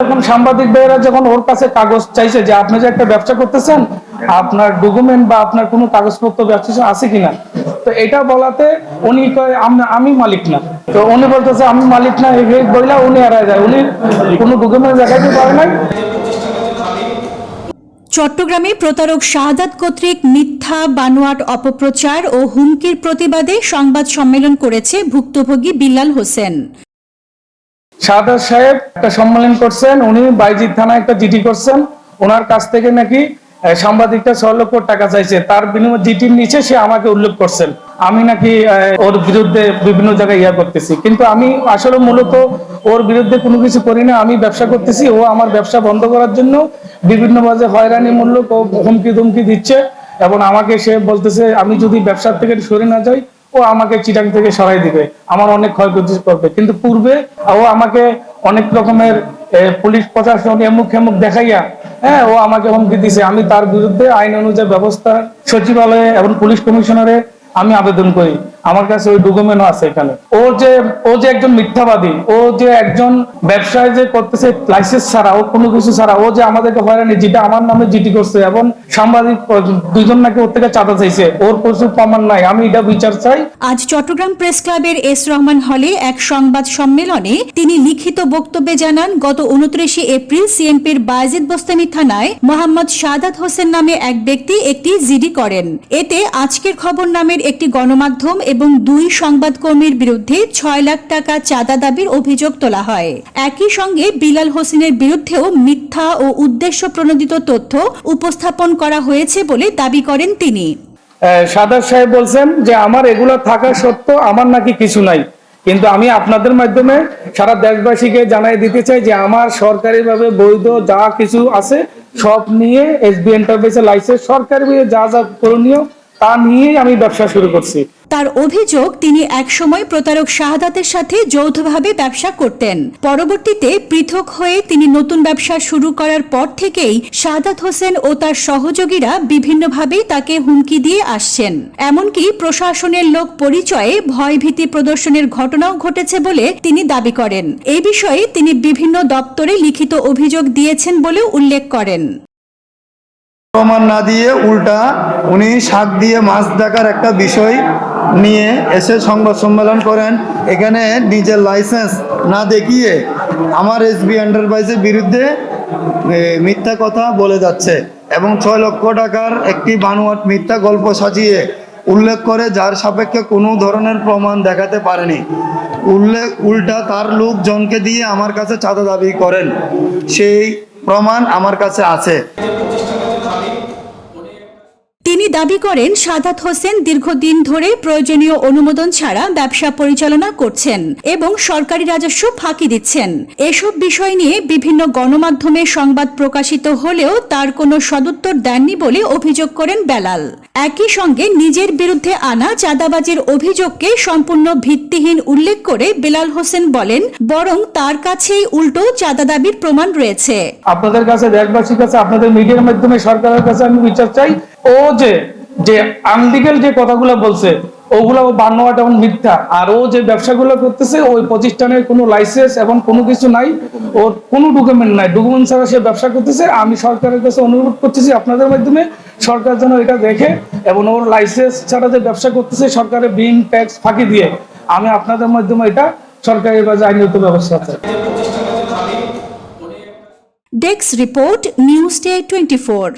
এখন সাংবাদিক ভাইয়েরা যখন ওর কাছে কাগজ চাইছে যে আপনি যে একটা ব্যবসা করতেছেন, আপনার ডকুমেন্ট বা আপনার কোনো কাগজপত্র ব্যবসা আছে কিনা, তো এটা বলাতে উনি কয় আমি মালিক না। তো উনি বলতেছে আমি মালিক না, এই বইলা উনি এড়ায় যায়, উনি কোনো ডকুমেন্ট দেখাইতে পারে নাই। চট্টগ্রামে প্রতারক শাহাদাত কর্তৃক মিথ্যা বানোয়াট অপপ্রচার ও হুমকির প্রতিবাদে সংবাদ সম্মেলন করেছে ভুক্তভোগী বিল্লাল হোসেন। শাহাদাত সাহেব একটা সম্মেলন করছেন, উনি বাইজিদ থানায় একটা জিডি করছেন, ওনার কাছ থেকে নাকি সাংবাদিকটা 6 লক্ষ টাকা চাইছে, তার বিনিময়ে জিটির নিচে সে আমাকে উল্লেখ করছেন আমি নাকি ওর বিরুদ্ধে বিভিন্ন জায়গায় করতেছি, কিন্তু আমি আসলে মূলত ওর বিরুদ্ধে কোনো কিছু করি না। আমি ব্যবসা করতেছি, ও আমার ব্যবসা বন্ধ করার জন্য বিভিন্ন বাজে হয়রানিমূলক ও হুমকি ধুমকি দিচ্ছে, এবং আমাকে সে বলতেছে আমি যদি ব্যবসার থেকে সরে না যাই ও আমাকে চিটাং থেকে সরাই দিবে, আমার অনেক ক্ষয়ক্ষতি করবে। কিন্তু পূর্বে ও আমাকে অনেক রকমের পুলিশ প্রশাসন এমুক হেমুক দেখাইয়া ও আমাকে হুমকি দিছে। আমি তার বিরুদ্ধে আইন অনুযায়ী ব্যবস্থা সচিবালয়ে এবং পুলিশ কমিশনারে আমি আবেদন করি, আমার কাছে ওই ডকুমেন্টও আছে। এখানে ও যে একজন মিথ্যাবাদী, ও যে একজন ব্যবসায় যে করতেছে লাইসেন্স ছাড়া, ও কোনো কিছু ছাড়া, ও যে আমাদেরকে হয়রানি, যেটা আমার নামে জিডি করছে এবং সাংবাদিক দুইজন নাকি ওর থেকে চাঁদা চাইছে, ওর প্রচুর প্রমাণ নাই, আমি এটা বিচার চাই। আজ চট্টগ্রাম প্রেস ক্লাবের এস রহমান হলে এক সংবাদ সম্মেলনে তিনি লিখিত বক্তব্যে জানান, গত 29 এপ্রিল সিএনপির বায়েজিদ বোস্তামি থানায় মোহাম্মদ শাহাদাত হোসেন নামে এক ব্যক্তি একটি জিডি করেন। এতে আজকের খবর নামের একটি গণমাধ্যম এবং 2 সংবাদকর্মীর বিরুদ্ধে 6 লাখ টাকা চাঁদা দাবির অভিযোগ তোলা হয়। একই সঙ্গে বিল্লাল হোসেনের বিরুদ্ধেও মিথ্যা ও উদ্দেশ্য প্রণোদিত তথ্য উপস্থাপন করা হয়েছে বলে দাবি করেন তিনি। শাহাদাত সাহেব বলছেন যে আমার এগুলো থাকা সত্ত্বেও আমার নাকি কিছু নাই, কিন্তু আমি আপনাদের মাধ্যমে সারা দেশবাসীকে জানাই দিতে চাই যে আমার সরকারিভাবে বৈধ যা কিছু আছে সব নিয়ে এসবি এন্টারপ্রাইজের লাইসেন্স সরকারি যা যা করণীয় তা নিয়েই আমি ব্যবসা শুরু করছি। তার অভিযোগ, তিনি একসময় প্রতারক শাহাদাতের সাথে যৌথভাবে ব্যবসা করতেন। পরবর্তীতে পৃথক হয়ে তিনি নতুন ব্যবসা শুরু করার পর থেকেই শাহাদাত হোসেন ও তার সহযোগীরা বিভিন্নভাবে তাকে হুমকি দিয়ে আসছেন। এমনকি প্রশাসনের লোক পরিচয়ে ভয়ভীতি প্রদর্শনের ঘটনাও ঘটেছে বলে তিনি দাবি করেন। এই বিষয়ে তিনি বিভিন্ন দপ্তরে লিখিত অভিযোগ দিয়েছেন বলেও উল্লেখ করেন। প্রমাণ না দিয়ে উল্টা উনি শাক দিয়ে মাছ দেখার একটা বিষয় নিয়ে এসে সংবাদ সম্মেলন করেন। এখানে নিজের লাইসেন্স না দেখিয়ে আমার এসবি এন্টারপ্রাইজের বিরুদ্ধে মিথ্যা কথা বলে যাচ্ছে এবং 6 লক্ষ টাকার একটি বানোয়াট মিথ্যা গল্প সাজিয়ে উল্লেখ করে, যার সাপেক্ষে কোনো ধরনের প্রমাণ দেখাতে পারেনি। উল্টা তার লোকজনকে দিয়ে আমার কাছে চাঁদা দাবি করেন, সেই প্রমাণ আমার কাছে আছে। তিনি দাবি করেন, শাহাদাত হোসেন দীর্ঘদিন ধরে প্রয়োজনীয় অনুমোদন ছাড়া ব্যবসা পরিচালনা করছেন এবং সরকারি রাজস্ব ফাঁকি দিচ্ছেন। এসব বিষয় নিয়ে বিভিন্ন গণমাধ্যমে সংবাদ প্রকাশিত হলেও তার কোনো সদুত্তর দেননি বলে অভিযোগ করেন বেলাল। একই সঙ্গে নিজের বিরুদ্ধে আনা চাঁদাবাজির অভিযোগকে সম্পূর্ণ ভিত্তিহীন উল্লেখ করে বেলাল হোসেন বলেন, বরং তার কাছেই উল্টো চাঁদা দাবির প্রমাণ রয়েছে। আপনাদের কাছে, দেশবাসীর কাছে, আপনাদের মিডিয়ার মাধ্যমে সরকারের কাছে আমি বিচার চাই। ও যে আনলিগাল যে কথাগুলো বলছে ওগুলো বানোয়াট এবং মিথ্যা, আর ও যে ব্যবসাগুলো করতেছে ওই প্রতিষ্ঠানের কোনো লাইসেন্স এবং কোনো কিছু নাই, ওর কোনো ডকুমেন্ট নাই, ডকুমেন্ট ছাড়া সে ব্যবসা করতেছে। আমি সরকারের কাছে অনুরোধ করতেছি আপনাদের মাধ্যমে সরকার যেন এটা দেখে এবং ওর লাইসেন্স ছাড়া যে ব্যবসা করতেছে সরকারের বিন ট্যাক্স ফাঁকি দিয়ে, আমি আপনাদের মাধ্যমে এটা সরকারের কাছে আইনত ব্যবস্থা চাই। Desk report, news day 24।